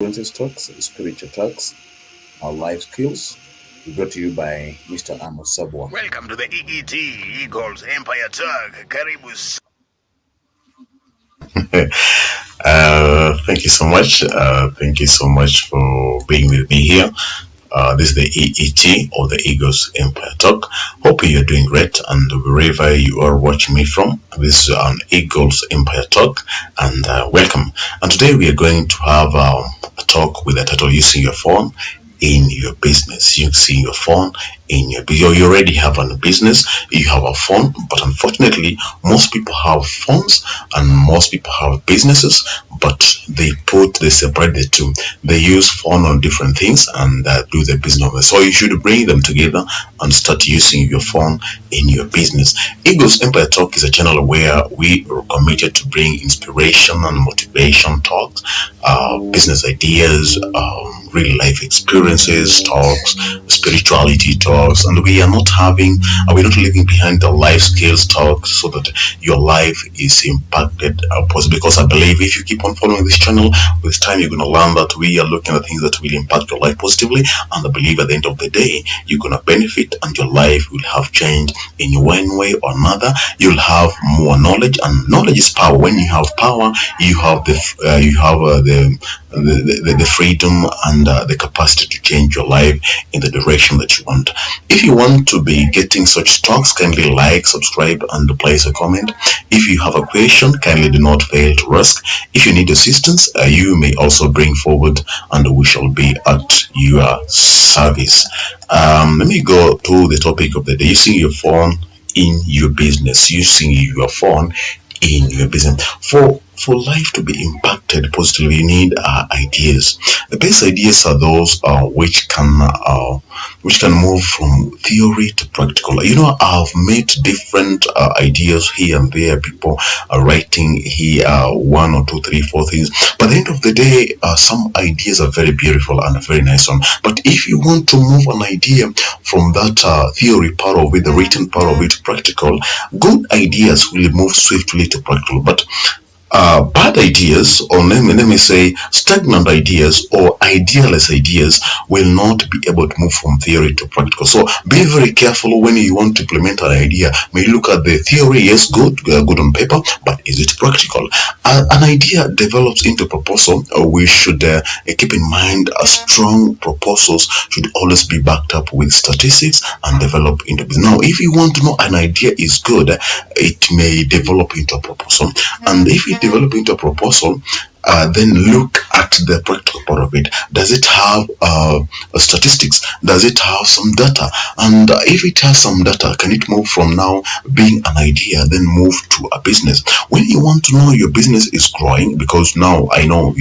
Princess Talks, Spiritual Talks, our life skills, brought to you by Mr. Amos Sabwa. Welcome to the EET Eagles Empire Talk. Karibu. Thank you so much. Thank you so much for being with me here. This is the EET or the Eagles Empire Talk. Hope you're doing great, and wherever you are watching me from, this is an Eagles Empire Talk, and welcome. And today we are going to have a talk with the title "Using Your Phone in Your Business." Using your phone in your business. You already have a business, you have a phone, but unfortunately, most people have phones and most people have businesses, but they separate the two. They use phone on different things and do the business. So you should bring them together and start using your phone in your business. Eagles Empire Talk is a channel where we are committed to bring inspiration and motivation talks, business ideas, real life experiences talks, spirituality talks, and we're not leaving behind the life skills talks so that your life is impacted positively. Because I believe if you keep on following this channel, with time you're going to learn that we are looking at things that will impact your life positively, and I believe at the end of the day you're going to benefit and your life will have changed in one way or another. You'll have more knowledge, and knowledge is power. When you have power, you have the freedom and the capacity to change your life in the direction that you want. If you want to be getting such talks, kindly like, subscribe, and place a comment. If you have a question, kindly do not fail to ask. If you need assistance, you may also bring forward, and we shall be at your service. Let me go to the topic of the day: using your phone in your business. Using your phone in your business. For life to be impacted positively, you need ideas. The best ideas are those which can move from theory to practical. I've made different ideas here and there. People are writing here one or two, three, four things. But at the end of the day, some ideas are very beautiful and a very nice one. But if you want to move an idea from that theory part of it, the written part of it, to practical, good ideas will move swiftly to practical. But bad ideas, or let me say stagnant ideas or idealist ideas, will not be able to move from theory to practical. So be very careful when you want to implement an idea. May you look at the theory, yes, good on paper, but is it practical? An idea develops into proposal. We should keep in mind strong proposals should always be backed up with statistics and develop into business. Now, if you want to know an idea is good, it may develop into a proposal, and if it develop into a proposal, then look at the practical part of it. Does it have statistics? Does it have some data? And if it has some data, can it move from now being an idea, then move to a business? When you want to know your business is growing, because now I know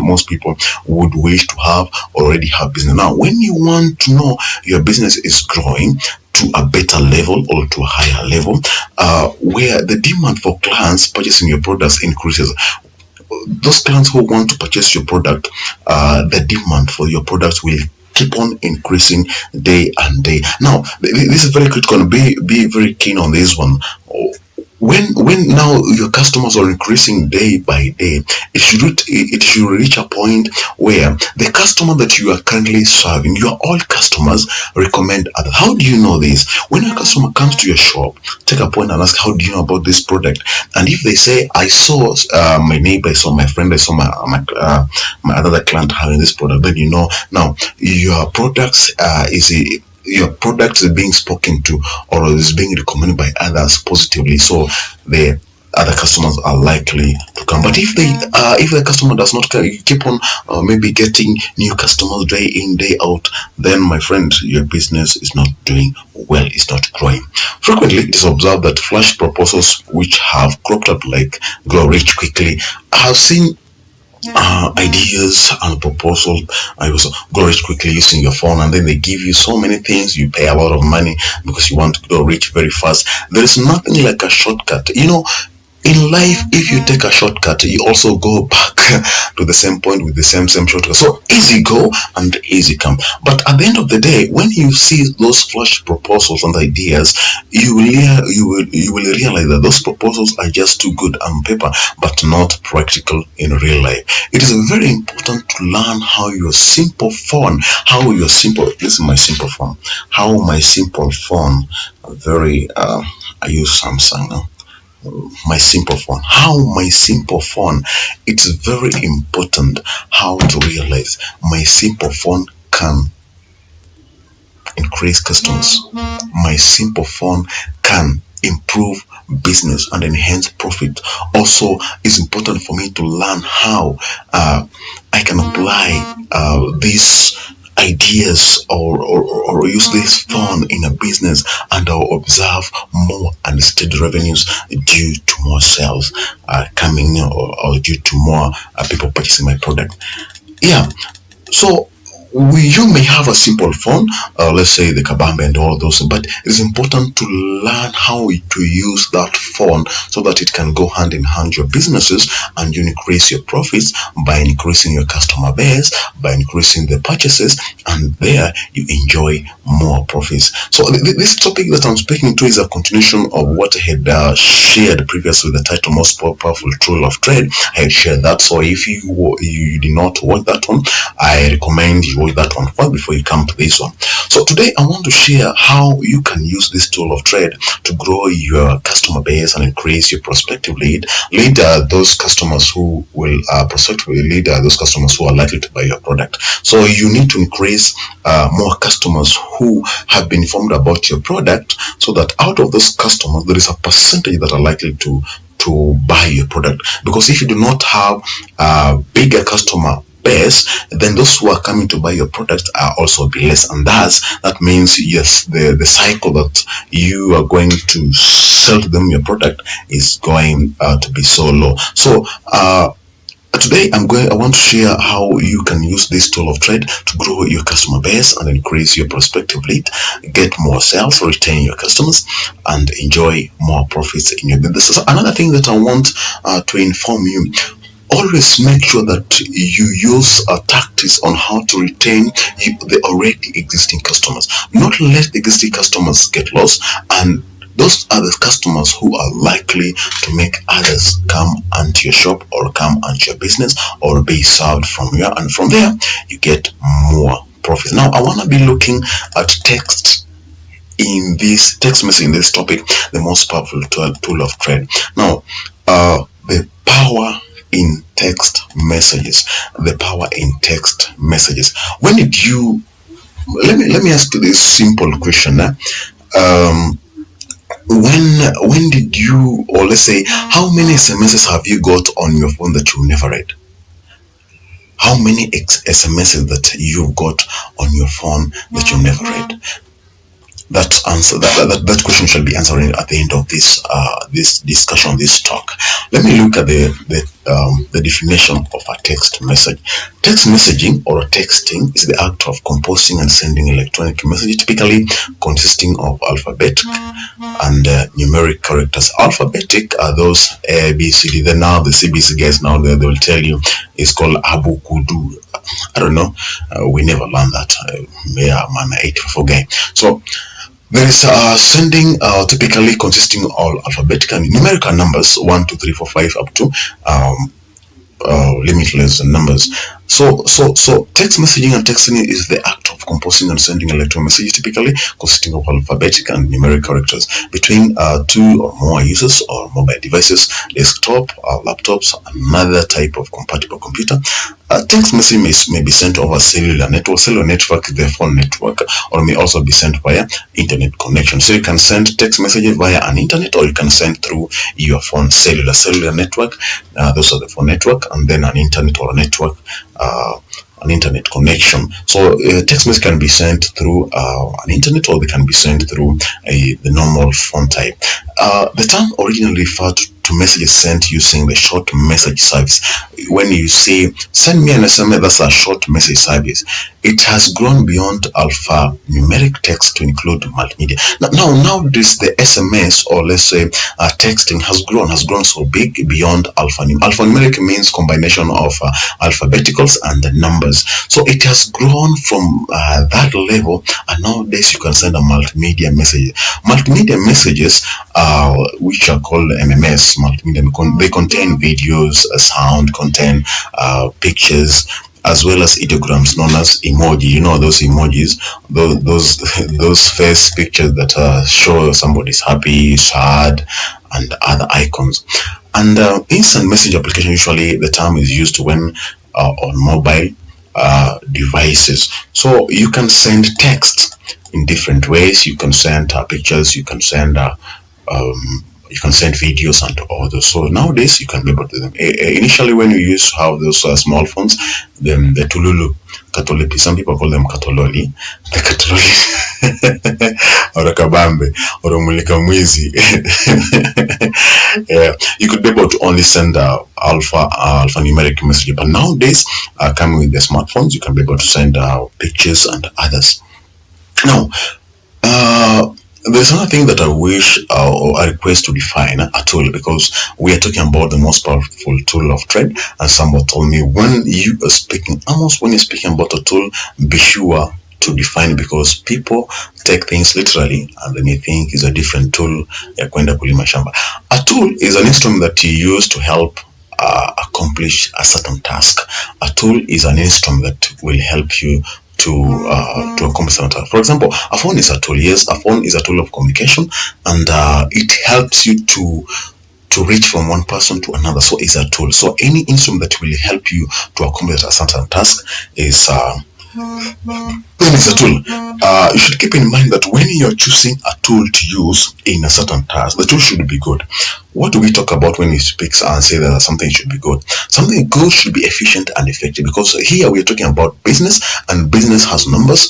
most people would wish to already have business. Now, when you want to know your business is growing to a better level or to a higher level, where the demand for clients purchasing your products increases. Those clients who want to purchase your product, the demand for your products will keep on increasing day and day. Now, this is very critical. Be very keen on this one. When now your customers are increasing day by day, it should reach a point where the customer that you are currently serving, your all customers recommend others. How do you know this? When a customer comes to your shop, take a point and ask, how do you know about this product? And if they say, I saw my neighbor, I saw my friend, I saw my other client having this product, then you know now your products your product is being spoken to or is being recommended by others positively, so the other customers are likely to come. But if the customer does not come, you keep on maybe getting new customers day in, day out, then my friend, your business is not doing well, it's not growing. Frequently it is observed that flash proposals which have cropped up like grow rich quickly. I have seen ideas and proposal. I also go rich quickly using your phone, and then they give you so many things. You pay a lot of money because you want to go rich very fast. There is nothing like a shortcut. In life, if you take a shortcut, you also go back to the same point with the same shortcut. So easy go and easy come. But at the end of the day, when you see those flash proposals and ideas, you will realize that those proposals are just too good on paper, but not practical in real life. It is very important to learn how your simple phone, this is my simple phone, how my simple phone, I use Samsung now, my simple phone, it's very important how to realize my simple phone can increase customers. My simple phone can improve business and enhance profit. Also, it's important for me to learn how I can apply these ideas or use this phone in a business, and I'll observe more and steady revenues due to more sales coming in, or due to more people purchasing my product. Yeah, so you may have a simple phone, let's say the Kabambe and all those, but it's important to learn how to use that phone so that it can go hand in hand your businesses, and you increase your profits by increasing your customer base, by increasing the purchases, and there you enjoy more profits. So this topic that I'm speaking to is a continuation of what I had shared previously, the title Most Powerful Tool of Trade. I had shared that, so if you did not watch that one, I recommend you watch that one first before you come to this one. So today I want to share how you can use this tool of trade to grow your customer base and increase your prospective lead those customers who will prospectively lead those customers who are likely to buy your product. So you need to increase more customers who have been informed about your product, so that out of those customers there is a percentage that are likely to buy your product. Because if you do not have a bigger customer base, then those who are coming to buy your product are also be less, and that means, yes, the cycle that you are going to sell to them your product is going to be so low. So today I want to share how you can use this tool of trade to grow your customer base and increase your prospective lead, get more sales, retain your customers, and enjoy more profits in your business. So another thing that I want to inform you: always make sure that you use tactics on how to retain the already existing customers. Not let the existing customers get lost, and those are the customers who are likely to make others come onto your shop or come onto your business or be served from you, and from there you get more profit. Now I want to be looking at text message in this topic, the most powerful tool of trade. Now the power in text messages. When did you, let me ask you this simple question. When did you, or let's say, how many SMSs have you got on your phone that you never read? How many SMSs that you've got on your phone that you never read? That question shall be answered at the end of this discussion, this talk. Let me look at the definition of a text message. Text messaging or texting is the act of composing and sending electronic messages, typically consisting of alphabetic and numeric characters. Alphabetic are those A, B, C, D. Then now the CBC guys, now they will tell you it's called Abukudu. I don't know. We never learned that. Yeah, man, 84 guy. So there is sending typically consisting of alphabetic and numerical numbers 1, 2, 3, 4, 5 up to limitless numbers. So text messaging and texting is the act of composing and sending electronic messages, typically consisting of alphabetic and numeric characters, between 2 or more users or mobile devices, desktop, laptops, another type of compatible computer. Text message may be sent over cellular network. Cellular network is the phone network, or may also be sent via internet connection. So you can send text messages via an internet, or you can send through your phone. Cellular network, those are the phone network, and then an internet or a network, an internet connection. So text message can be sent through an internet, or they can be sent through the normal phone type. The term originally referred to to messages sent using the short message service. When you say send me an SMS, that's a short message service. It has grown beyond alphanumeric text to include multimedia. Now this the SMS, or let's say texting has grown so big beyond alphanumeric. Alphanumeric means combination of alphabeticals and the numbers. So it has grown from that level, and nowadays you can send a multimedia message. Multimedia messages, which are called MMS, multimedia, they contain videos, sound, contain pictures, as well as ideograms known as emoji. You know those emojis, those face pictures that show somebody's happy, sad, and other icons. And instant message application, usually the term is used when on mobile devices. So you can send text in different ways. You can send pictures, you can send videos and all those. So nowadays you can be able to do them. Initially, when you used to have those small phones, then the Tululu, Katolipi, some people call them Katololi, the Katololi, or a Kabambe, or a Mulika Mwizi. You could be able to only send alphanumeric messages, but nowadays, coming with the smartphones, you can be able to send pictures and others. Now, there's another thing that I wish or I request to define a tool, because we are talking about the most powerful tool of trade, and someone told me when you are speaking, almost when you're speaking about a tool, be sure to define, because people take things literally and then you think is a different tool ya kwenda kulima shamba. A tool is an instrument that you use to help accomplish a certain task. A tool is an instrument that will help you to accomplish something. For example, a phone is a tool. Yes, a phone is a tool of communication, and it helps you to reach from one person to another. So it's a tool. So any instrument that will help you to accomplish a certain task is a tool. You should keep in mind that when you're choosing a tool to use in a certain task, the tool should be good. What do we talk about when we speak and say that something should be good? Something good should be efficient and effective, because here we're talking about business, and business has numbers,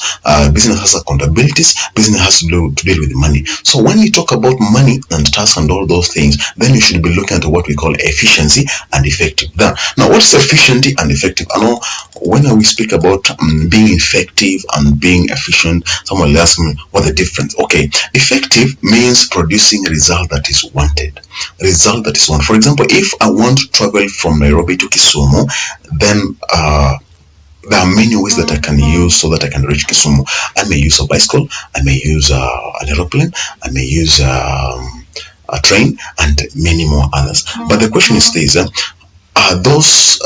business has accountabilities, business has to deal with money. So when you talk about money and tasks and all those things, then you should be looking at what we call efficiency and effective. Now, what is efficiency and effective? I know when we speak about being effective and being efficient, someone will ask me what the difference. Okay, effective means producing a result that is wanted. Result that is wanted. For example, if I want to travel from Nairobi to Kisumu, then there are many ways that I can use so that I can reach Kisumu. I may use a bicycle, I may use an aeroplane, I may use a train, and many more others. But the question is this: are those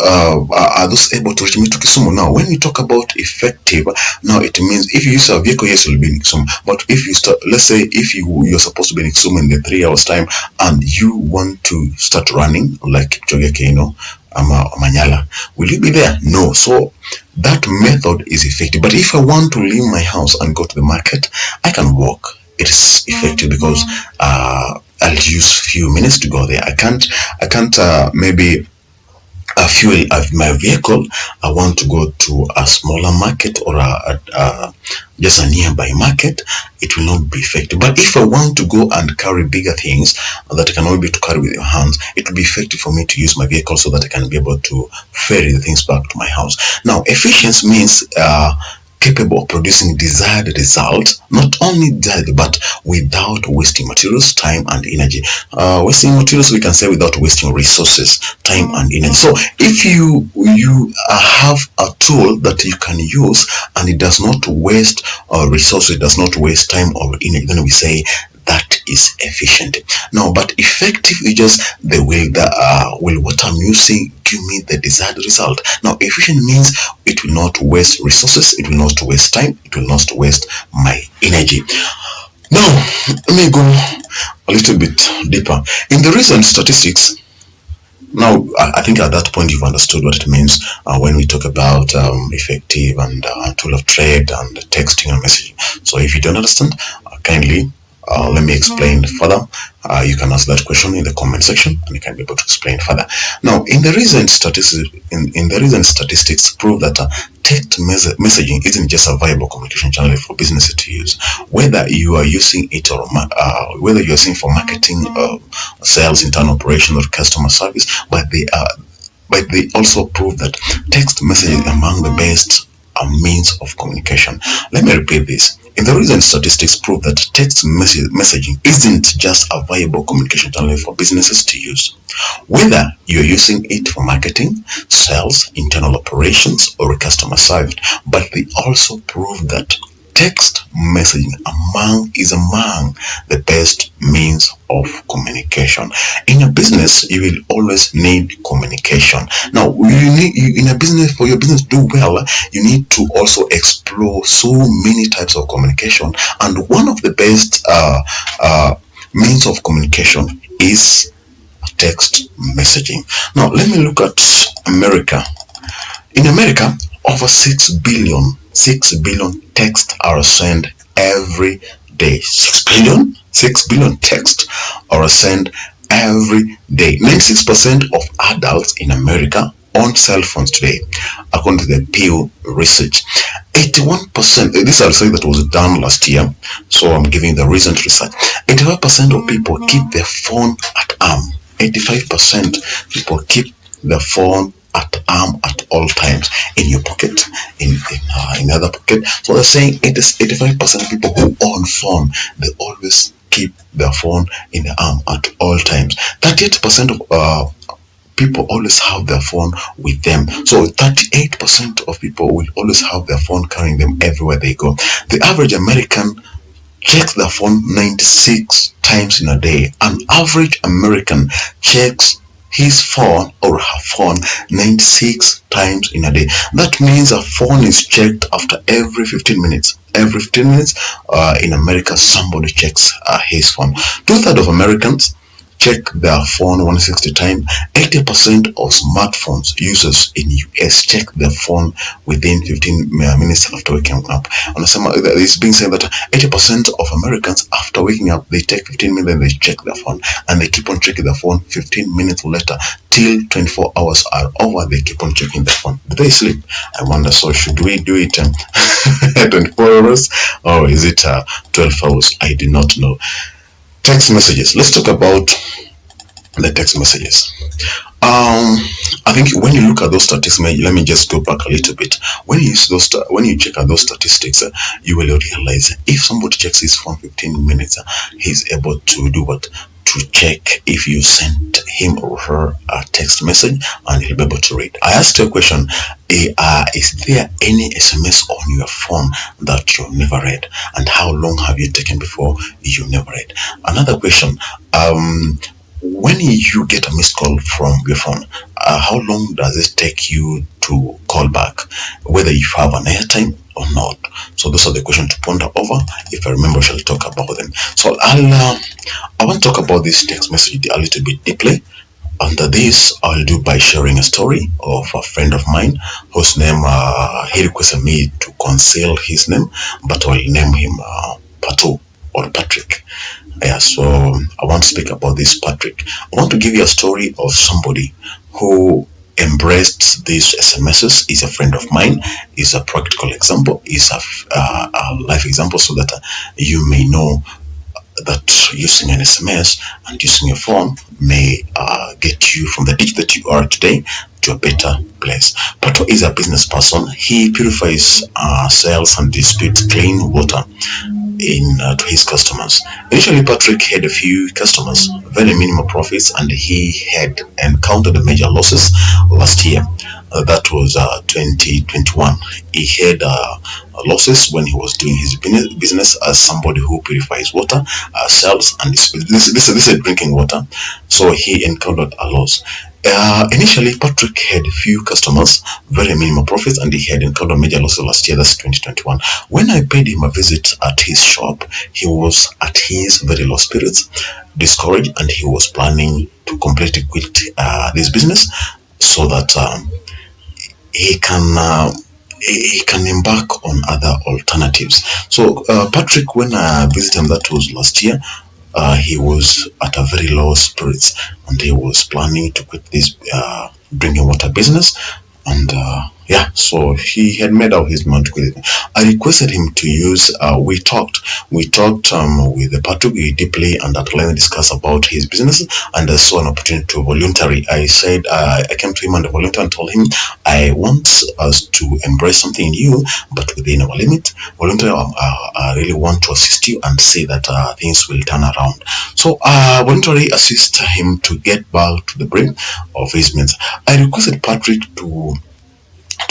able to reach me to Kisumu? Now, when we talk about effective, now it means if you use a vehicle, yes, you'll be in Kisumu. But if you start, let's say if you're supposed to be in Kisumu in the 3 hours time, and you want to start running like Kipchoge Keino, Manyala, will you be there? No. So that method is effective. But if I want to leave my house and go to the market, I can walk. It is effective because I'll use few minutes to go there. I can't maybe fuel my vehicle. I want to go to a smaller market or just a nearby market. It will not be effective. But if I want to go and carry bigger things that I can only be able to carry with your hands, it will be effective for me to use my vehicle so that I can be able to ferry the things back to my house. Now, efficiency means capable of producing desired results, not only that, but without wasting materials, time, and energy. Wasting materials, we can say without wasting resources, time, and energy. So if you have a tool that you can use and it does not waste resources, it does not waste time or energy, then we say that is efficient. Now, but effective is just the way that will what I'm using give me the desired result. Now, efficient means it will not waste resources, it will not waste time, it will not waste my energy. Now, let me go a little bit deeper. In the recent statistics, now I think at that point you've understood what it means when we talk about effective and tool of trade and texting and messaging. So if you don't understand, kindly let me explain further. You can ask that question in the comment section and you can be able to explain further. Now, in the recent statistics, prove that text messaging isn't just a viable communication channel for businesses to use, whether you are using it or whether you are using for marketing, sales, internal operation, or customer service, but they also prove that text messaging is among the best means of communication. Let me repeat this. In the recent statistics prove that text messaging isn't just a viable communication channel for businesses to use, whether you're using it for marketing, sales, internal operations, or customer service, but they also prove that text messaging is among the best means of communication. In a business, you will always need communication. Now, in a business, for your business to do well, you need to also explore so many types of communication, and one of the best means of communication is text messaging. Now, let me look at America. In America, over 6 billion texts are sent every day. 6 billion texts are sent every day. 96% of adults in America own cell phones today, according to the Pew research. 81%, this I'll say that was done last year, so I'm giving the recent research. 85% of people keep their phone at arm. 85% people keep the phone at arm at all times, in your pocket, in other pocket. So they're saying it is 85% of people who own phone, they always keep their phone in the arm at all times. 38% of people always have their phone with them. So 38% of people will always have their phone carrying them everywhere they go. The average American checks their phone 96 times in a day. An average American checks his phone or her phone 96 times in a day. That means a phone is checked after every 15 minutes. Every 15 minutes, in America, somebody checks his phone. 2/3 of Americans check their phone 160 times. 80% of smartphones users in US check their phone within 15 minutes after waking up. It's being said that 80% of Americans, after waking up, they take 15 minutes and they check their phone, and they keep on checking their phone 15 minutes later till 24 hours are over. They keep on checking their phone. Do they sleep? I wonder. So should we do it 24 hours or is it 12 hours? I do not know. Text messages. Let's talk about the text messages. I think when you look at those statistics, let me just go back a little bit. When you check out those statistics, you will realize if somebody checks his phone 15 minutes, he's able to do what? To check if you sent him or her a text message, and he'll be able to read. I asked you a question: is there any SMS on your phone that you've never read, and how long have you taken before you never read? Another question: when you get a missed call from your phone, how long does it take you to call back, whether you have an airtime or not? So those are the questions to ponder over. If I remember, I shall talk about them. So I want to talk about this text message a little bit deeply. Under this, I'll do by sharing a story of a friend of mine whose name, he requested me to conceal his name, but I'll name him Patu or Patrick. Yeah, so I want to speak about this Patrick. I want to give you a story of somebody who embraced these SMSs. Is a friend of mine, is a practical example, is a life example, so that you may know that using an SMS and using your phone may get you from the ditch that you are today to a better place. Pato is a business person. He purifies, sells and distributes clean water to his customers. Initially, Patrick had a few customers, very minimal profits, and he had encountered major losses last year. That was 2021. He had losses when he was doing his business as somebody who purifies water, sells, and this is drinking water. So he encountered a loss. Initially, Patrick had few customers, very minimal profits, and he had encountered major losses last year. That's 2021. When I paid him a visit at his shop, he was at his very low spirits, discouraged, and he was planning to completely quit this business so that he can embark on other alternatives. So Patrick, when I visited him, that was last year, he was at a very low spirits, and he was planning to quit this drinking water business, and Yeah, so he had made out his mind with it. I requested him to use. We talked with the Patugi deeply and at length discussed about his business. And I saw an opportunity to voluntary. I said I came to him and volunteer and told him I want us to embrace something new, but within our limit. Volunteer, I really want to assist you and see that things will turn around. So voluntarily assist him to get back to the brim of his means. I requested Patrick to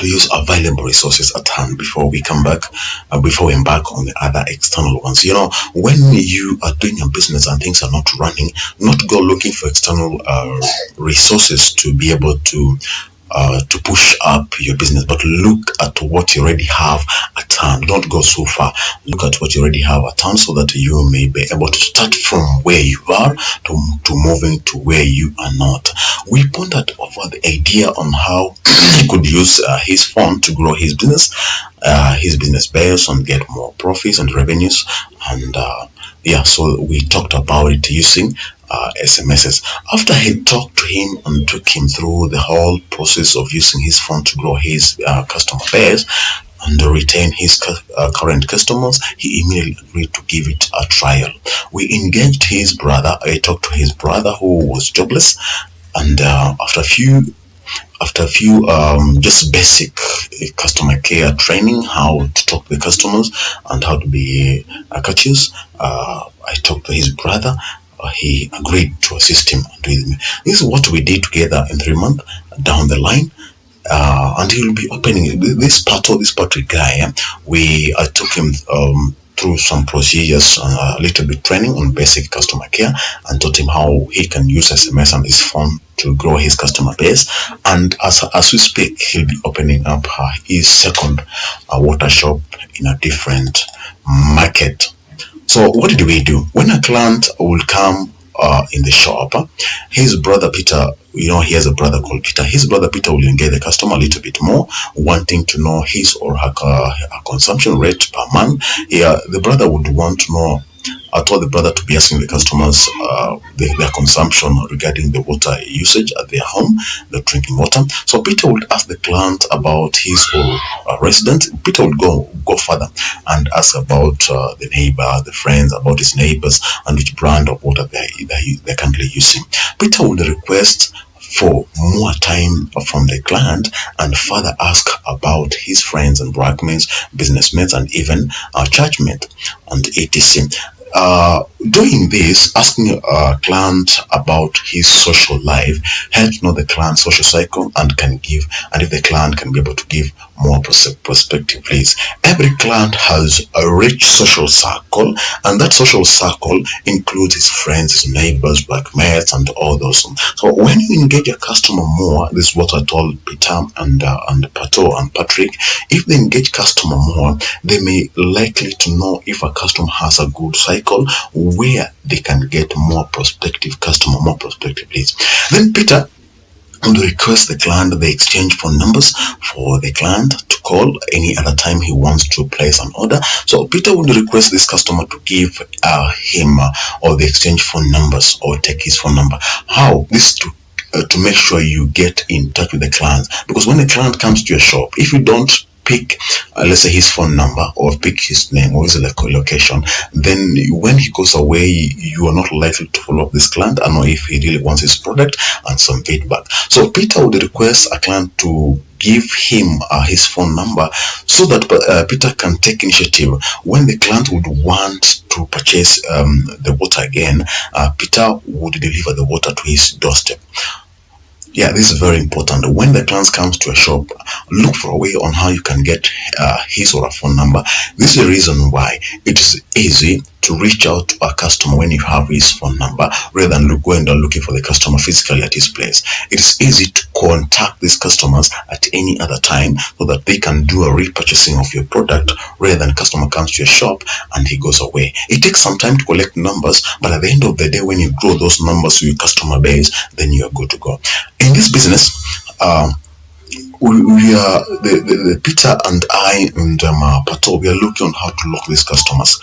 use available resources at hand before we come back, before we embark on the other external ones. When you are doing a business and things are not running, not go looking for external resources to be able to push up your business, but look at what you already have at hand. Don't go so far. Look at what you already have at hand so that you may be able to start from where you are to moving to where you are not. We pondered over the idea on how he could use his phone to grow his business base and get more profits and revenues. And so we talked about it using SMSs. After he talked to him and took him through the whole process of using his phone to grow his customer base and retain his current customers, he immediately agreed to give it a trial. We engaged his brother. I talked to his brother who was jobless, and after a few just basic customer care training, how to talk to the customers and how to be courteous, I talked to his brother. He agreed to assist him. This is what we did together in 3 months down the line. And he will be opening this Patrick guy. I took him through some procedures, a little bit training on basic customer care, and taught him how he can use SMS on his phone to grow his customer base. And as we speak, he'll be opening up his second water shop in a different market. So what did we do? When a client will come in the shop, his brother Peter, he has a brother called Peter. His brother Peter will engage the customer a little bit more, wanting to know his or her consumption rate per month. The brother would want to know. I told the brother to be asking the customers their consumption regarding the water usage at their home, the drinking water. So Peter would ask the client about his or resident. Peter would go further and ask about the neighbor, the friends, about his neighbors, and which brand of water they're currently using. Peter would request for more time from the client and further ask about his friends and workmates, businessmates, and even churchmates and etc. Doing this, asking a client about his social life helps know the client's social cycle and if the client can be able to give more perspective, please. Every client has a rich social circle, and that social circle includes his friends, his neighbors, workmates, and all those. So when you engage a customer more, this is what I told Peter and Pato and Patrick. If they engage customer more, they may likely to know if a customer has a good cycle where they can get more prospective leads. Then Peter would request the client the exchange phone numbers for the client to call any other time he wants to place an order. So Peter would request this customer to give him or the exchange phone numbers or take his phone number. How? This to make sure you get in touch with the client, because when the client comes to your shop, if you don't pick let's say his phone number or pick his name or his location, then when he goes away, you are not likely to follow up this client and know if he really wants his product and some feedback. So Peter would request a client to give him his phone number so that Peter can take initiative. When the client would want to purchase the water again, Peter would deliver the water to his doorstep. Yeah, this is very important. When the client comes to a shop, look for a way on how you can get his or her phone number. This is the reason why it is easy to reach out to a customer when you have his phone number, rather than going down looking for the customer physically at his place. It is easy to contact these customers at any other time so that they can do a repurchasing of your product, rather than customer comes to your shop and he goes away. It takes some time to collect numbers, but at the end of the day, when you grow those numbers to your customer base, then you are good to go. In this business, we are the Peter and I and Pato, we are looking on how to lock these customers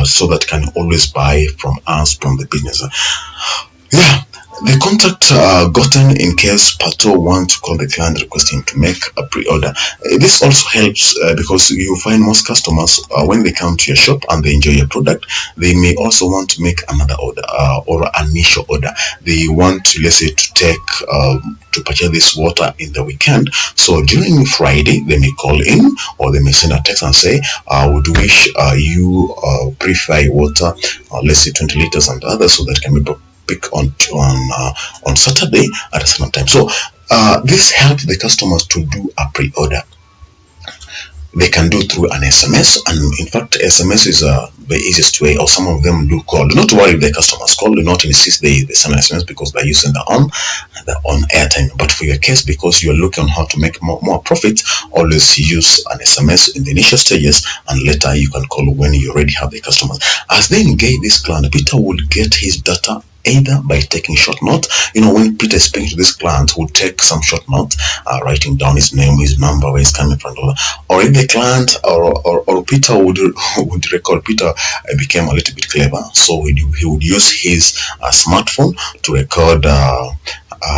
so that can always buy from us from the business. Yeah, The contact gotten in case Pato want to call the client requesting to make a pre-order. This also helps because you find most customers when they come to your shop and they enjoy your product, they may also want to make another order or an initial order. They want to, let's say, to take to purchase this water in the weekend. So during Friday, they may call in or they may send a text and say, I would wish you prefer water, let's say 20 liters and others, so that can be pick on Saturday at a certain time. So this helps the customers to do a pre-order. They can do through an SMS, and in fact SMS is the easiest way, or some of them do call. Do not worry if the customers call, do not insist they send an SMS because they're using their own airtime. But for your case, because you're looking on how to make more profit, always use an SMS in the initial stages, and later you can call when you already have the customers. As they engage this client, Peter will get his data either by taking short note. When Peter is speaking to this client, will take some short note, writing down his name, his number, where he's coming from, or if the client or Peter would record. Peter became a little bit clever, so he would use his smartphone to record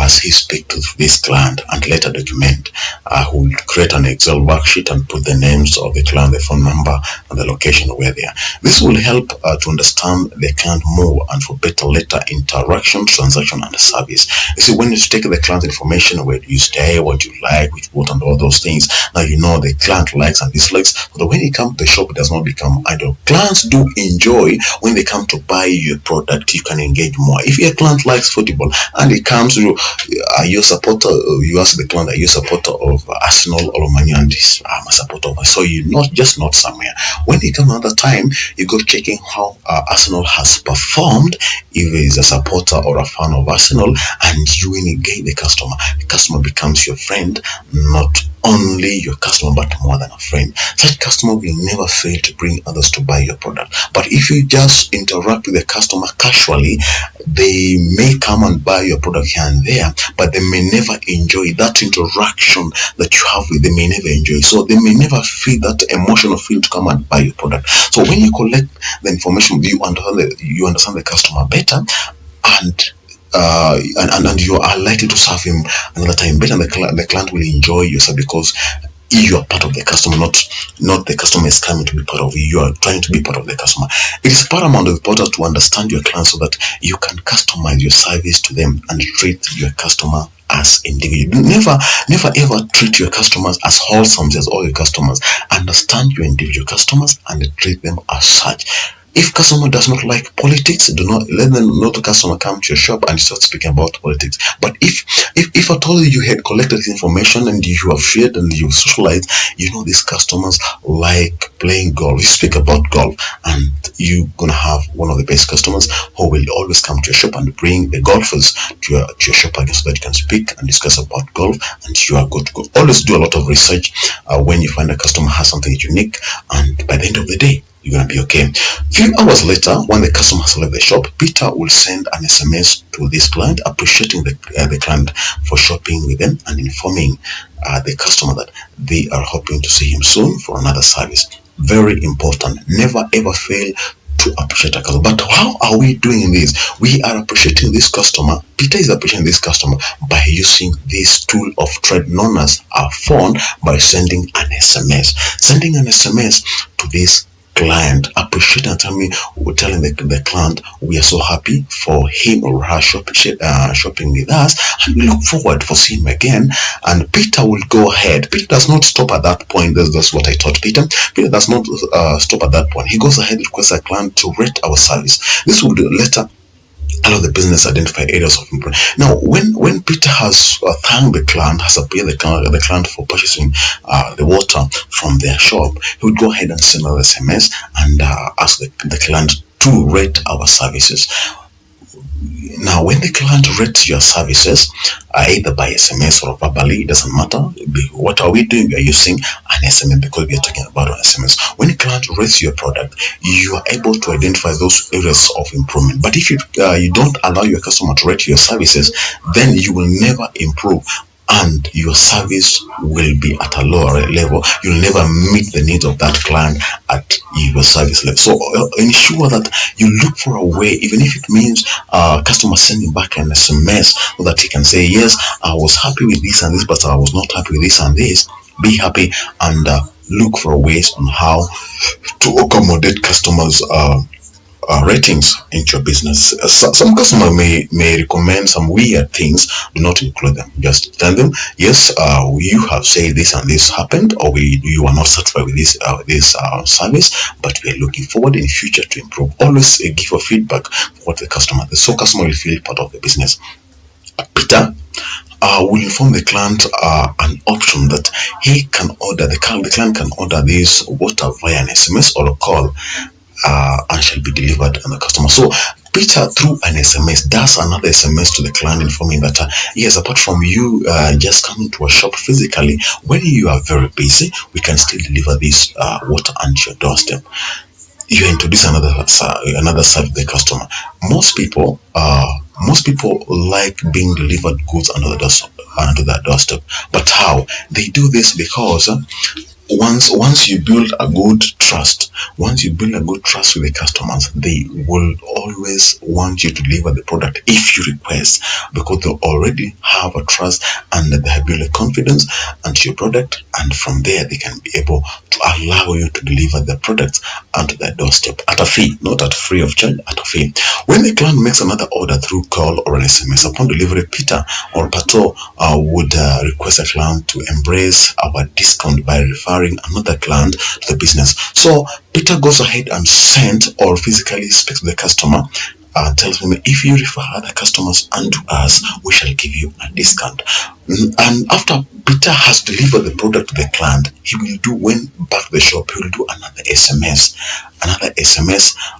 as he speaks to this client and later document. Who will create an Excel worksheet and put the names of the client, the phone number, and the location where they are. This will help to understand the client more and for better later interaction, transaction, and service. You see, when you take the client information, where do you stay, what you like, which boat, and all those things, now you know the client likes and dislikes. But when he comes to the shop, it does not become idle. Clients do enjoy when they come to buy your product. You can engage more. If your client likes football and he comes to are you a supporter? You ask the client, are you a supporter of Arsenal or Man United? I'm a supporter of. So you not somewhere. When you come another time, you go checking how Arsenal has performed. If he is a supporter or a fan of Arsenal, and you engage the customer becomes your friend, not only your customer but more than a friend. Such customer will never fail to bring others to buy your product. But if you just interact with the customer casually, they may come and buy your product here and there, but they may never enjoy that interaction that you have with them. May never enjoy, so they may never feel that emotional feel to come and buy your product. So when you collect the information, you understand the customer better, and you are likely to serve him another time better, and the client will enjoy you, so because you are part of the customer, not the customer is coming to be part of you. You are trying to be part of the customer. It is paramount important to understand your client so that you can customize your service to them and treat your customer as individual. Never ever treat your customers as wholesome as all your customers. Understand your individual customers and treat them as such. If customer does not like politics, do not let them know the customer come to your shop and start speaking about politics. But if at all you had collected this information and you have shared and you socialized, these customers like playing golf. You speak about golf, and you're gonna have one of the best customers who will always come to your shop and bring the golfers to your shop again, so that you can speak and discuss about golf, and you are good to go. Always do a lot of research when you find a customer has something unique, and by the end of the day, you're gonna be okay. Few hours later, when the customer has left the shop, Peter will send an SMS to this client appreciating the client for shopping with them and informing the customer that they are hoping to see him soon for another service. Very important. Never ever fail to appreciate a customer. But how are we doing this? We are appreciating this customer. Peter is appreciating this customer by using this tool of trade known as our phone, by sending an SMS. Sending an SMS to this client, appreciating and telling the client we are so happy for him or her shopping with us, and we look forward for seeing him again. And Peter will go ahead. Peter does not stop at that point. That's what I taught Peter. Peter does not stop at that point. He goes ahead and requests a client to rate our service. This will later allow the business identify areas of improvement. Now, when Peter has thanked the client, has appeared the client for purchasing the water from their shop, he would go ahead and send an SMS and ask the client to rate our services. Now, when the client rates your services, either by SMS or verbally, it doesn't matter. What are we doing? We are using an SMS because we are talking about an SMS. When the client rates your product, you are able to identify those areas of improvement. But if you don't allow your customer to rate your services, then you will never improve. and your service will be at a lower level. You'll never meet the needs of that client at your service level. So ensure that you look for a way, even if it means customer sending back an SMS so that he can say, yes, I was happy with this and this, but I was not happy with this and this. Be happy and look for ways on how to accommodate customers' ratings into your business. Some customer may recommend some weird things. Do not include them. Just tell them, yes, you have said this and this happened, or you are not satisfied with this service, but we are looking forward in the future to improve. Always give a feedback for what the customer, so customer will feel part of the business. Peter will inform the client an option that he can order. The client can order this water via an SMS or a call, and shall be delivered on the customer. So Peter, through an SMS, does another SMS to the client informing that yes, apart from you just coming to a shop physically, when you are very busy, we can still deliver this water onto your doorstep. You introduce another side of the customer. Most people like being delivered goods under their doorstep. But how? They do this because once you build a good trust, with the customers, they will always want you to deliver the product if you request, because they already have a trust and they have built a confidence into your product, and from there they can be able to allow you to deliver the products onto their doorstep at a fee, not at free of charge, at a fee. When the client makes another order through call or an SMS, upon delivery, Peter or Pato would request a client to embrace our discount by referring another client to the business. So Peter goes ahead and sends or physically speaks to the customer, tells him, if you refer other customers unto us, we shall give you a discount. And after Peter has delivered the product to the client, he will do, when back to the shop, he will do another SMS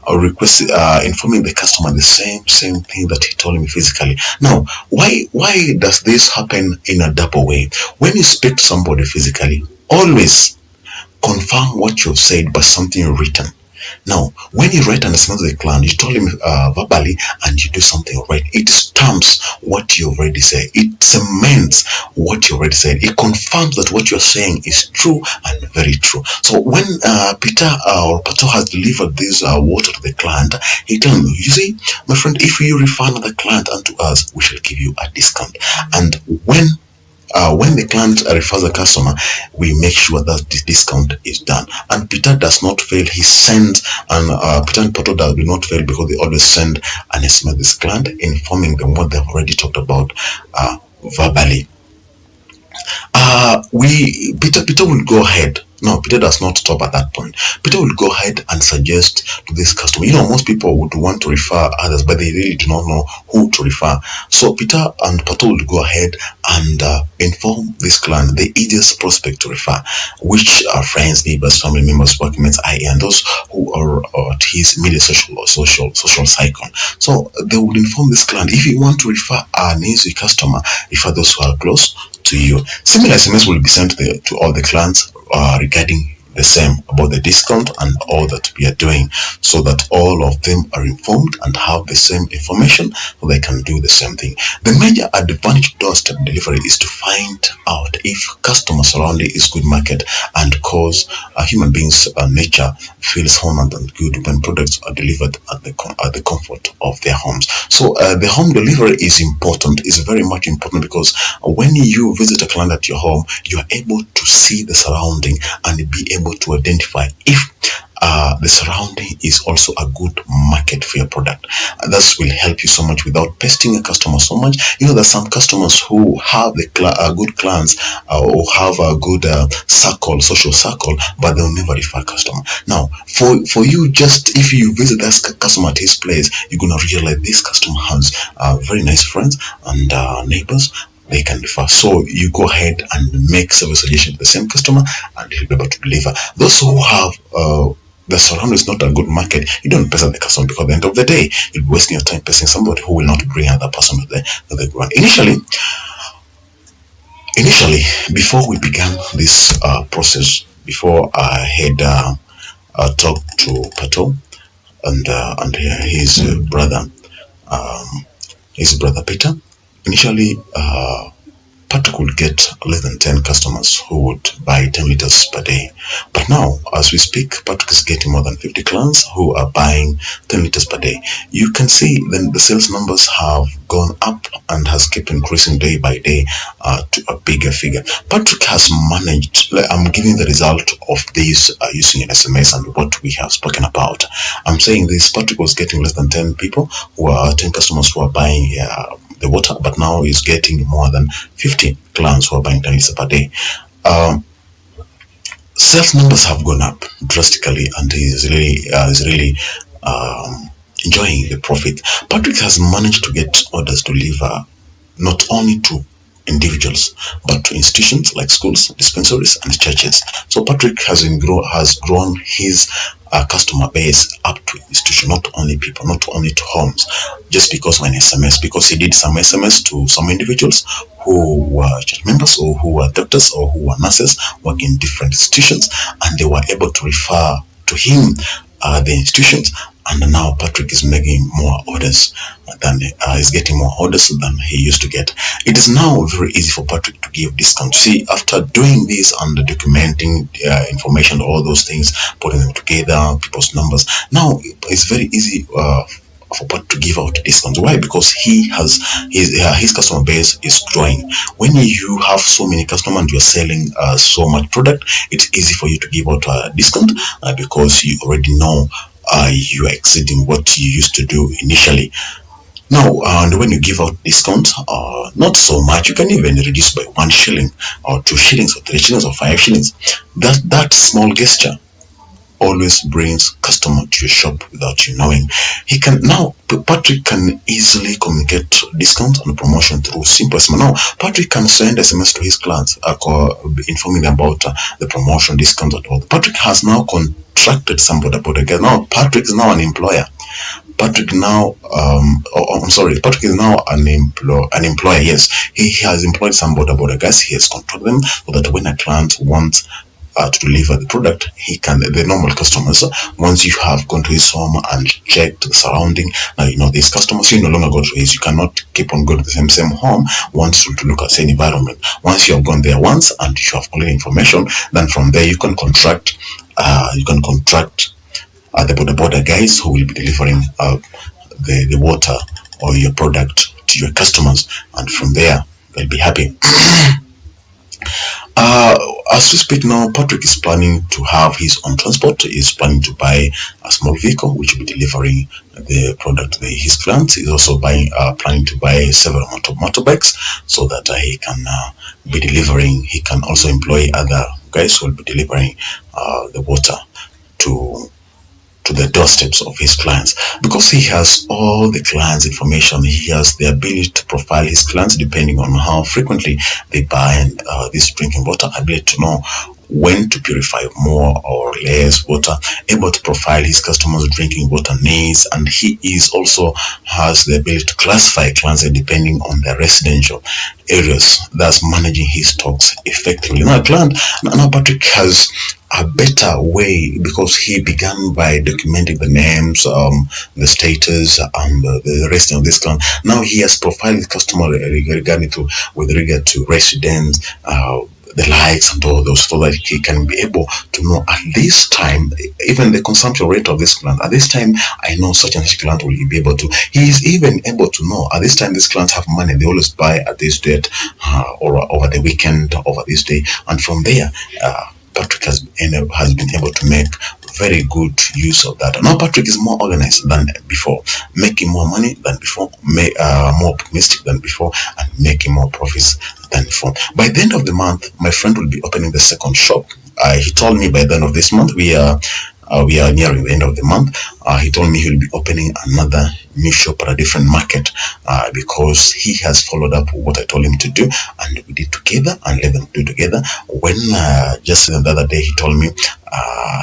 or request informing the customer the same thing that he told him physically. Now, why does this happen in a double way? When you speak to somebody physically, always confirm what you've said by something written. Now, when you write an SMS to the client, you told him verbally and you do something right, it stamps what you already said. It cements what you already said. It confirms that what you're saying is true and very true. So when Peter or Pato has delivered this water to the client, he tells him, you see, my friend, if you refer another client unto us, we shall give you a discount. And when the client refers a customer, we make sure that this discount is done. And Peter does not fail. He sends, and Peter and Pato do not fail, because they always send an SMS to this client informing them what they've already talked about verbally. Peter will go ahead. No, Peter does not stop at that point. Peter will go ahead and suggest to this customer. Most people would want to refer others, but they really do not know who to refer. So Peter and Pato will go ahead and inform this client the easiest prospect to refer, which are friends, neighbors, family members, workmates, i.e., and those who are at his immediate social cycle. So they would inform this client, if you want to refer an easy customer, refer those who are close to you. Similar SMS will be sent to all the clients regarding the same about the discount and all that we are doing, so that all of them are informed and have the same information, so they can do the same thing. The major advantage of doorstep delivery is to find out if customer surrounding is good market, and cause human beings nature feels honored and good when products are delivered at the comfort of their homes. So the home delivery is important, is very much important, because when you visit a client at your home, you are able to see the surrounding and be able to identify if the surrounding is also a good market for your product. This will help you so much without pesting a customer so much. There's some customers who have the good clients or have a good social circle, but they'll never refer customer. Now, for you, just if you visit this customer at his place, you're gonna realize this customer has very nice friends and neighbors they can refer. So you go ahead and make several suggestions to the same customer, and he'll be able to deliver. Those who have the surrounding is not a good market, you don't pester the customer, because at the end of the day, you're wasting your time pestering somebody who will not bring another person to the ground. Initially, before we began this process, before I had talked to Pato and his brother Peter, initially Patrick would get less than 10 customers who would buy 10 liters per day. But now, as we speak, Patrick is getting more than 50 clients who are buying 10 liters per day. You can see then the sales numbers have gone up and has kept increasing day by day to a bigger figure. Patrick has managed, I'm giving the result of this using an SMS and what we have spoken about. I'm saying this, Patrick was getting less than 10 people who are 10 customers who are buying the water, but now he's getting more than 50 clients who are buying 10 liters per day. Sales numbers have gone up drastically, and he's really enjoying the profit. Patrick has managed to get orders to deliver not only to individuals but to institutions like schools, dispensaries, and churches. So Patrick has grown his customer base up to institution, not only people, not only to homes, just because of an SMS, because he did some SMS to some individuals who were church members or who were doctors or who were nurses working in different institutions, and they were able to refer to him the institutions. And now Patrick is making more orders than is getting more orders than he used to get. It is now very easy for Patrick to give discounts. See, after doing this and documenting information, all those things, putting them together, people's numbers, now it's very easy for Patrick to give out discounts. Why? Because he has his customer base is growing. When you have so many customers and you're selling so much product, it's easy for you to give out a discount because you already know you are exceeding what you used to do initially. Now, and when you give out discounts, not so much, you can even reduce by 1 shilling or 2 shillings or 3 shillings or 5 shillings. That small gesture always brings customer to your shop without you knowing. Patrick can easily communicate discounts and promotion through simple SMS. Now, Patrick can send SMS to his clients informing them about the promotion, discounts, and all. Patrick has now contracted somebody about it. Now, Patrick is now an employer. Patrick now, Patrick is now an employer. Yes, he has employed somebody about it. Guys, he has contracted them so that when a client wants to deliver the product, he can, the normal customers, once you have gone to his home and checked the surrounding, now you know these customers, you no longer go to his, you cannot keep on going to the same home once to look at the same environment. Once you have gone there once and you have collected information, then from there you can contract the border guys who will be delivering the water or your product to your customers, and from there they'll be happy. As we speak now, Patrick is planning to have his own transport. He is planning to buy a small vehicle which will be delivering the product to his clients. He's also planning to buy several motorbikes so that he can be delivering. He can also employ other guys who will be delivering the water to the doorsteps of his clients. Because he has all the clients' information, he has the ability to profile his clients depending on how frequently they buy this drinking water, ability to know when to purify more or less water, able to profile his customers' drinking water needs, and he is also has the ability to classify clients depending on their residential areas, thus managing his stocks effectively. Now, Patrick has a better way because he began by documenting the names, the status, and the rest of this client. Now he has profiled customer with regard to residence, the likes and all those, so that he can be able to know at this time, even the consumption rate of this client. At this time, I know such and such client will be able to. He is even able to know at this time this clients have money. They always buy at this date or over the weekend, over this day, and from there, Patrick has been able to make very good use of that. Now Patrick is more organized than before, making more money than before, more optimistic than before, and making more profits than before. By the end of the month, my friend will be opening the second shop. He told me by the end of this month, we are nearing the end of the month. He told me he'll be opening another new shop at a different market because he has followed up what I told him to do, and we did together and let them do together. When just the other day he told me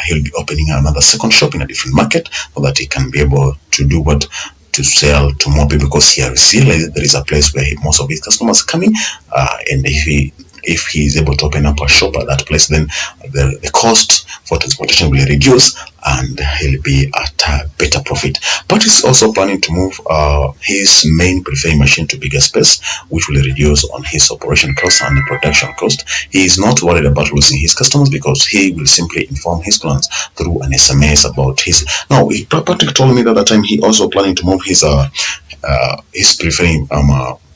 he'll be opening another second shop in a different market so that he can be able to do what to sell to more people, because he has realized there is a place where most of his customers are coming, and if if he is able to open up a shop at that place, then the cost for transportation will reduce and he'll be at a better profit. But he's also planning to move his main preferring machine to bigger space, which will reduce on his operation cost and the production cost. He is not worried about losing his customers because he will simply inform his clients through an SMS about his. Now, Patrick told me that at the time he also planning to move his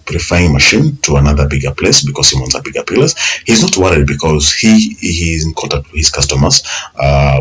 preferring machine to another bigger place because he wants a bigger place. He's not worried because he is in contact with his customers.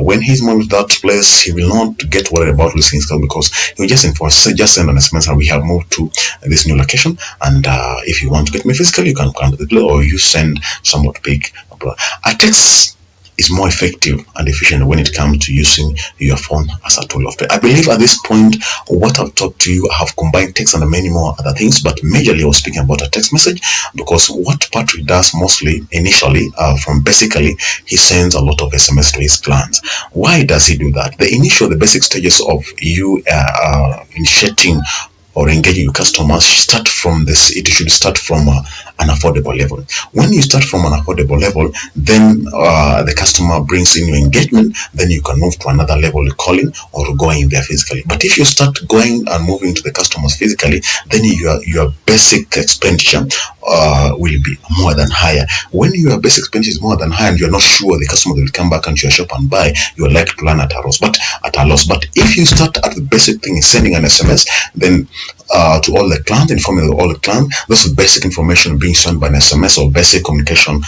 When he's moved to that place, he will not get worried about losing his customers because he will just send an SMS and we have moved to this new location, and if you want to get me physically, you can come to the place, or you send someone to pick up. A text is more effective and efficient when it comes to using your phone as a tool of trade. I believe at this point, what I've talked to you, I have combined text and many more other things, but majorly I was speaking about a text message because what Patrick does mostly, initially, basically, he sends a lot of SMS to his clients. Why does he do that? The basic stages of you initiating or engaging your customers start from this. It should start from an affordable level. When you start from an affordable level, then the customer brings in your engagement, then you can move to another level, calling or going there physically. But if you start going and moving to the customers physically, then your basic expenditure will be more than higher. When your basic expenditure is more than higher and you're not sure the customer will come back into your shop and buy, you're likely to learn at a loss. But if you start at the basic thing is sending an SMS, then to all the clients, informing all the clients, that's the basic information being sent by an SMS or basic communication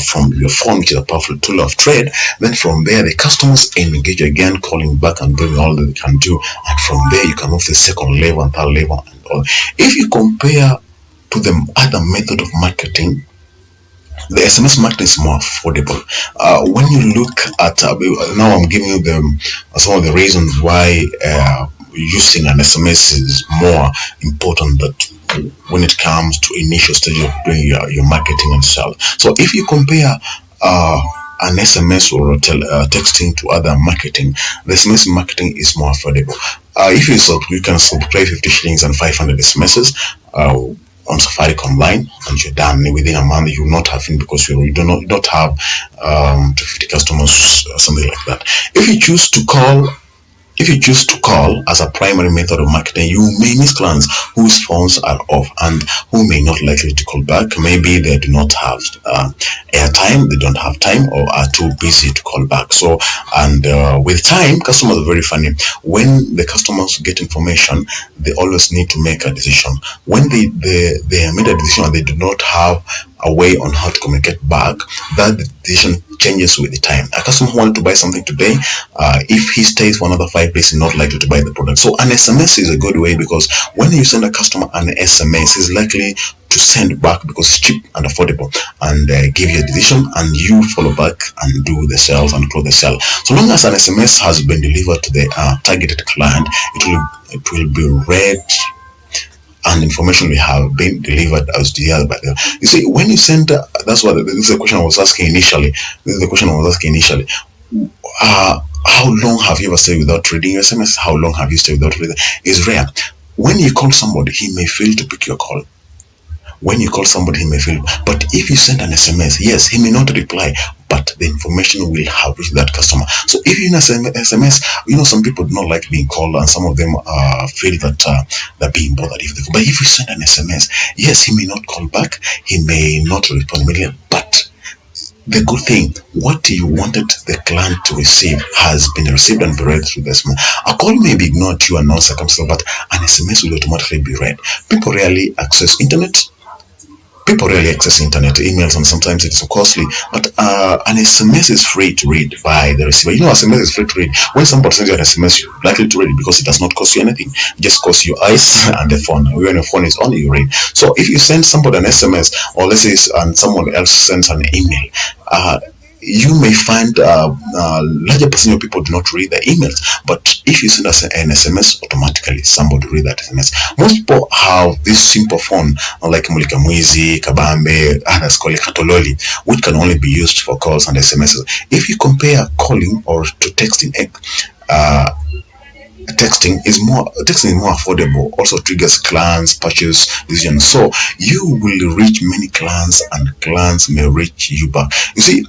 from your phone, which is a powerful tool of trade. Then from there, the customers engage again, calling back and doing all that they can do. And from there, you can move to the second level and third level and all. If you compare to the other method of marketing, the SMS marketing is more affordable. When you look at, now I'm giving you some of the reasons why using an SMS is more important that when it comes to initial stage of doing your marketing and sell. So if you compare an SMS or texting to other marketing, the SMS marketing is more affordable. If you can subscribe 50 shillings and 500 SMSs on Safaricom Online, and you're done within a month. You will not have it because you don't have 50 customers or something like that. If you choose to call as a primary method of marketing, you may miss clients whose phones are off and who may not likely to call back. Maybe they do not have airtime, they don't have time, or are too busy to call back. So, and with time, customers are very funny. When the customers get information, they always need to make a decision. When they made a decision and they do not have a way on how to communicate back, that decision changes with the time. A customer who wants to buy something today, if he stays for another 5 days, he's not likely to buy the product. So an SMS is a good way, because when you send a customer an SMS, he's likely to send back because it's cheap and affordable, and give you a decision, and you follow back and do the sales and close the sale. So long as an SMS has been delivered to the targeted client, it will be read, and information will have been delivered as the other. You see, when you send, that's what this is the question I was asking initially. How long have you ever stayed without reading your SMS? How long have you stayed without reading? It's rare. When you call somebody, he may fail to pick your call. When you call somebody, he may fail. But if you send an SMS, yes, he may not reply, but the information will have reached that customer. So if you send an SMS, some people do not like being called, and some of them feel that they're being bothered if they call. But if you send an SMS, yes, he may not call back, he may not respond immediately, but the good thing, what you wanted the client to receive has been received and be read through the SMS. A call may be ignored to you and non circumstantial, but an SMS will automatically be read. People rarely access internet, emails, and sometimes it's so costly. But an SMS is free to read by the receiver. SMS is free to read. When somebody sends you an SMS, you're likely to read it because it does not cost you anything. It just costs you eyes and the phone. When your phone is on, you read. So if you send somebody an SMS, or let's say and someone else sends an email, you may find a larger percentage of people do not read the emails. But if you send us an SMS, automatically somebody will read that SMS. Most people have this simple phone, like Mulika Mwizi, Kabambe, others call it Katololi, which can only be used for calls and SMSs. If you compare calling or to texting, texting is more affordable, also triggers clients purchase decisions, so you will reach many clients and clients may reach you back. You see,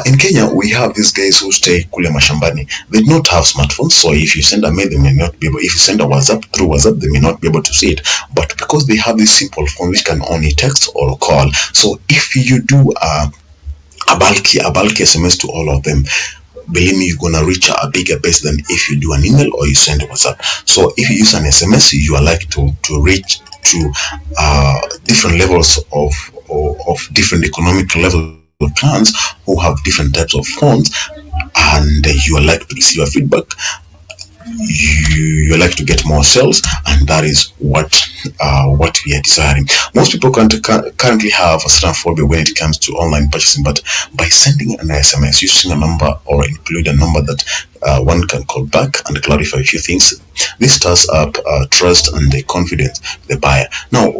in Kenya we have these guys who stay kule mashambani. They do not have smartphones, so if you send a mail they may not be able, if you send a WhatsApp through WhatsApp they may not be able to see it, but because they have this simple phone which can only text or call, so if you do a bulky SMS to all of them, believe me, you're gonna reach a bigger base than if you do an email or you send a WhatsApp. So if you use an SMS, you are likely to reach to different levels of different economic levels of clients who have different types of phones, and you are likely to receive a feedback. You like to get more sales, and that is what we are desiring. Most people currently have a certain phobia when it comes to online purchasing, but by sending an SMS using a number or include a number that one can call back and clarify a few things, this stirs up trust and the confidence of the buyer. Now,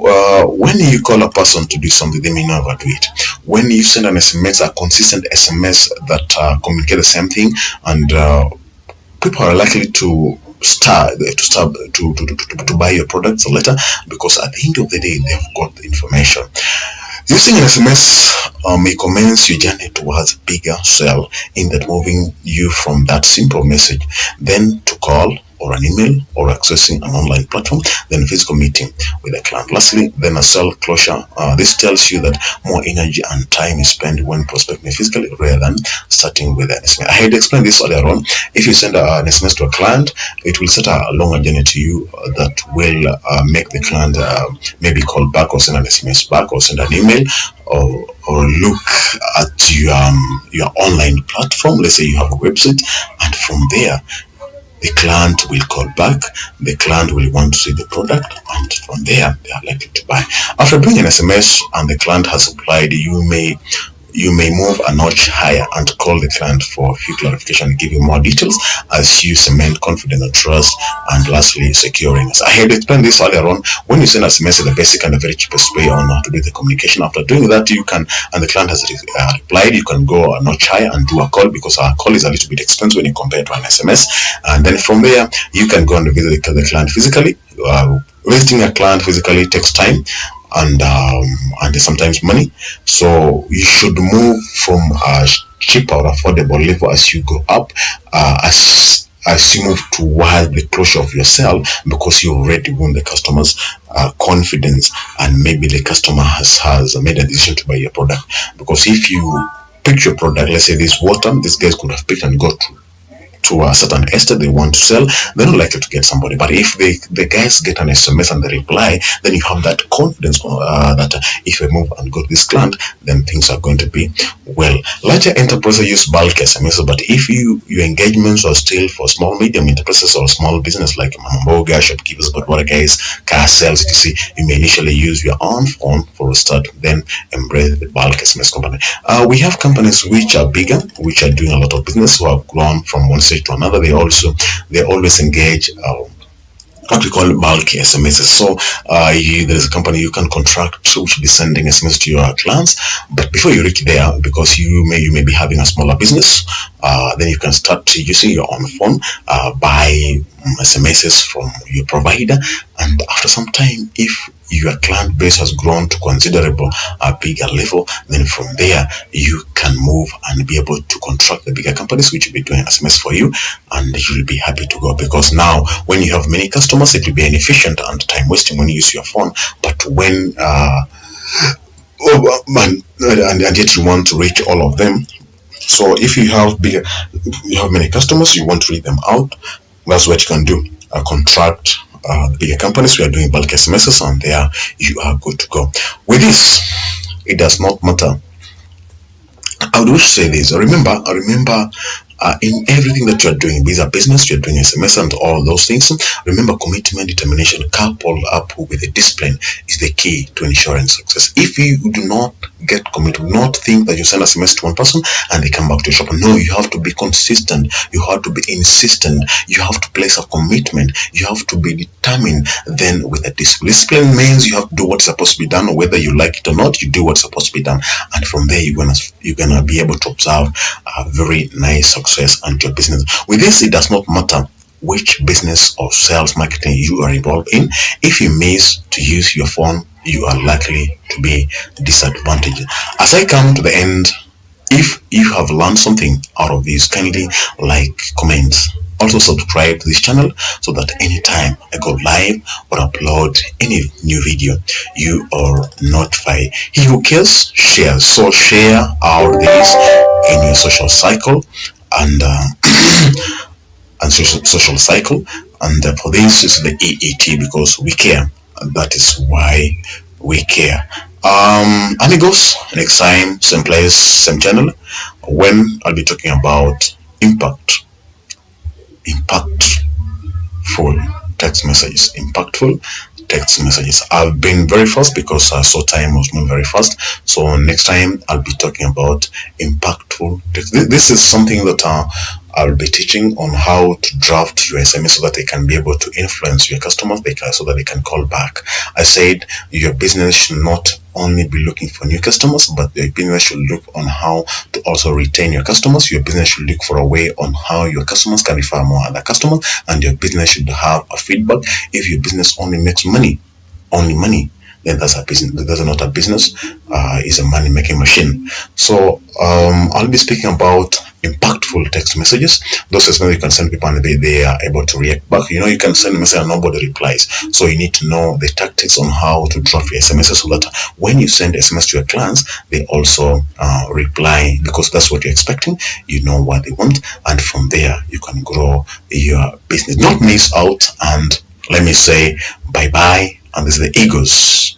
when you call a person to do something, they may never do it. When you send an SMS, a consistent SMS that communicate the same thing, and people are likely to buy your products later, because at the end of the day they've got the information. Using an SMS may commence your journey towards bigger sale, in that moving you from that simple message then to call or an email or accessing an online platform, then physical meeting with a client. Lastly, then a sale closure. This tells you that more energy and time is spent when prospecting physically rather than starting with an SMS. I had explained this earlier on. If you send an SMS to a client, it will set a longer journey to you that will make the client maybe call back or send an SMS back or send an email or look at your online platform. Let's say you have a website, and from there the client will call back, the client will want to see the product, and from there they are likely to buy. After doing an SMS and the client has applied, you may move a notch higher and call the client for a few clarification and give you more details as you cement confidence and trust, and lastly securing. As I had explained this earlier on, when you send a SMS, the basic and the very cheapest way on how to do the communication. After doing that, you can, and the client has replied, you can go a notch higher and do a call, because our call is a little bit expensive when you compare it to an SMS. And then from there you can go and visit the client physically. Visiting a client physically takes time and sometimes money, so you should move from a cheaper or affordable level as you go up, as you move toward the closure of your sale, because you already won the customer's confidence, and maybe the customer has made a decision to buy your product. Because if you pick your product, let's say this water, these guys could have picked and got to a certain estate they want to sell, they're not likely to get somebody. But if the guys get an SMS and they reply, then you have that confidence that if you move and go to this client, then things are going to be well. Larger enterprises use bulk SMS, but if your engagements are still for small, medium enterprises or small business like Mamboga, shopkeepers, but what guys, car sales, etc., you may initially use your own phone for a start, then embrace the bulk SMS company. We have companies which are bigger, which are doing a lot of business, who have grown from one stage to another. They always engage what we call bulk SMS. So there's a company you can contract which will be sending SMS to your clients, but before you reach there, because you may be having a smaller business, then you can start using your own phone, buy SMSs from your provider, and after some time, if your client base has grown to considerable bigger level, then from there you can move and be able to contract the bigger companies which will be doing SMS for you, and you will be happy to go, because now when you have many customers, it will be inefficient and time wasting when you use your phone. But when and yet you want to reach all of them, so if you have many customers, you want to read them out, that's what you can do. Contract the bigger companies. We are doing bulk SMSs, and there you are good to go. With this, it does not matter. I would wish to say this. Remember, in everything that you're doing, be it a business, you're doing SMS and all those things, remember commitment, determination, coupled up with the discipline is the key to ensuring success. If you do not get committed, not think that you send SMS to one person and they come back to your shop. No, you have to be consistent. You have to be insistent. You have to place a commitment. You have to be determined. Then with a discipline means you have to do what's supposed to be done, whether you like it or not. You do what's supposed to be done, and from there you're gonna be able to observe a very nice success and your business. With this, it does not matter which business or sales marketing you are involved in. If you miss to use your phone, you are likely to be disadvantaged. As I come to the end, if you have learned something out of this, kindly like, comment, also subscribe to this channel so that anytime I go live or upload any new video, you are notified. He who cares shares. So share all this in your social cycle and and social cycle. And for this is the EET, because we care. And that is why we care. Amigos, next time, same place, same channel, when I'll be talking about impactful text messages. Impactful text messages. I've been very fast because I saw time was moving very fast. So next time I'll be talking about impactful text. This is something that I'll be teaching on how to draft your SMS so that they can be able to influence your customers, so that they can call back. I said your business should not only be looking for new customers, but your business should look on how to also retain your customers. Your business should look for a way on how your customers can refer more other customers, and your business should have a feedback. If your business only makes money, then that's a business. That's not a business. It's a money-making machine. So I'll be speaking about impactful text messages. Those messages you can send people and they are able to react back. You can send a message and nobody replies. So you need to know the tactics on how to drop your SMS so that when you send SMS to your clients, they also reply, because that's what you're expecting. You know what they want, and from there you can grow your business. Don't miss out, and let me say bye-bye. And this is the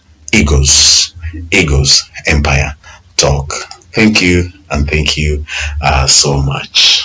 Egos Empire Talk. Thank you, and thank you so much.